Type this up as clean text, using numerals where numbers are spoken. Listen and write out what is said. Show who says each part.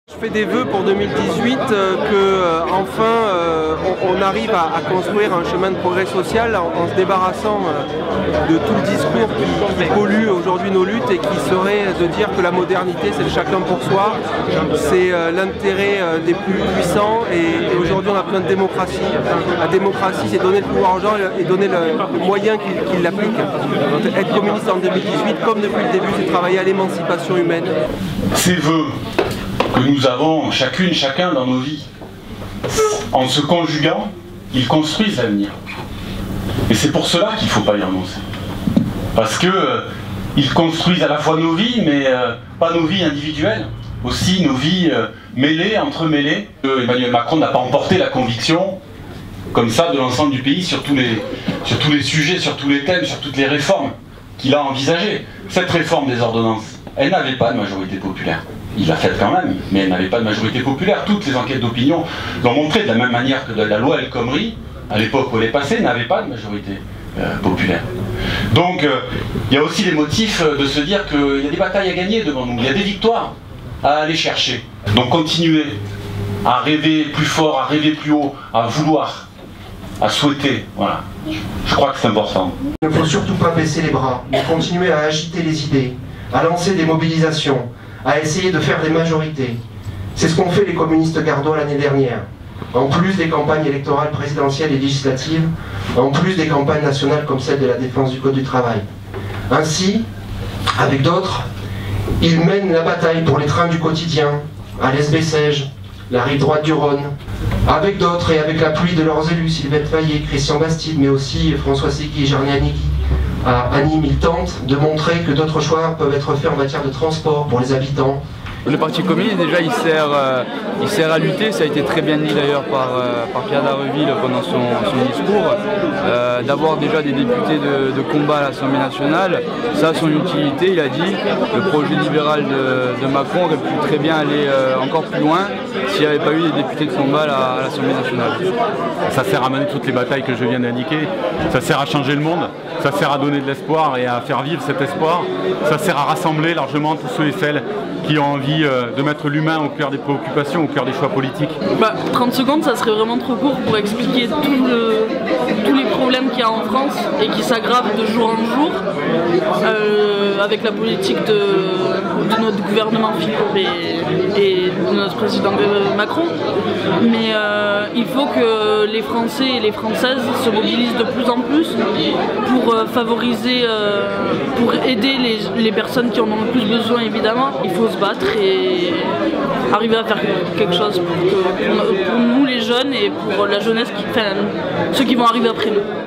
Speaker 1: Je fais des vœux pour 2018 on arrive à construire un chemin de progrès social en se débarrassant de tout le discours qui pollue aujourd'hui nos luttes et qui serait de dire que la modernité c'est le chacun pour soi, c'est l'intérêt des plus puissants et aujourd'hui on a besoin de démocratie. La démocratie c'est donner le pouvoir aux gens et donner le moyen qu'ils l'appliquent. Donc être communiste en 2018 comme depuis le début c'est travailler à l'émancipation humaine.
Speaker 2: Ces vœux que nous avons chacun dans nos vies, en se conjuguant, ils construisent l'avenir. Et c'est pour cela qu'il ne faut pas y renoncer. Parce qu'ils construisent à la fois nos vies, mais pas nos vies individuelles, aussi nos vies mêlées, entremêlées. Emmanuel Macron n'a pas emporté la conviction, comme ça, de l'ensemble du pays sur tous les sujets, sur tous les thèmes, sur toutes les réformes qu'il a envisagées. Cette réforme des ordonnances, elle n'avait pas de majorité populaire. Il l'a faite quand même, mais elle n'avait pas de majorité populaire. Toutes les enquêtes d'opinion l'ont montré, de la même manière que la loi El Khomri, à l'époque où elle est passée, n'avait pas de majorité populaire. Donc il y a aussi des motifs de se dire qu'il y a des batailles à gagner devant nous, il y a des victoires à aller chercher. Donc continuer à rêver plus fort, à rêver plus haut, à vouloir, à souhaiter, voilà. Je crois que c'est important.
Speaker 3: Il ne faut surtout pas baisser les bras, mais continuer à agiter les idées, à lancer des mobilisations, à essayer de faire des majorités. C'est ce qu'ont fait les communistes gardois l'année dernière. En plus des campagnes électorales présidentielles et législatives, en plus des campagnes nationales comme celle de la défense du Code du travail. Ainsi, avec d'autres, ils mènent la bataille pour les trains du quotidien, à l'Esbessèges, la rive droite du Rhône. Avec d'autres et avec l'appui de leurs élus, Sylvain Faillet, Christian Bastide, mais aussi François Segui et Jarny Aniki, à Nîmes, ils tentent de montrer que d'autres choix peuvent être faits en matière de transport pour les habitants.
Speaker 4: Le Parti communiste, déjà, il sert à lutter, ça a été très bien dit d'ailleurs par Pierre Dharréville pendant son discours, d'avoir déjà des députés de combat à l'Assemblée nationale, ça a son utilité, il a dit, le projet libéral de Macron aurait pu très bien aller encore plus loin s'il n'y avait pas eu des députés de combat à l'Assemblée nationale.
Speaker 5: Ça sert à mener toutes les batailles que je viens d'indiquer, ça sert à changer le monde, ça sert à donner de l'espoir et à faire vivre cet espoir, ça sert à rassembler largement tous ceux et celles qui ont envie de mettre l'humain au cœur des préoccupations, au cœur des choix politiques.
Speaker 6: 30 secondes, ça serait vraiment trop court pour expliquer tous les problèmes qu'il y a en France et qui s'aggravent de jour en jour avec la politique de notre gouvernement Philippe et de notre président Macron. Mais il faut que les Français et les Françaises se mobilisent de plus en plus pour favoriser, pour aider les personnes qui en ont le plus besoin évidemment. Il faut se battre et arriver à faire quelque chose pour nous les jeunes et pour la jeunesse, ceux qui vont arriver après nous.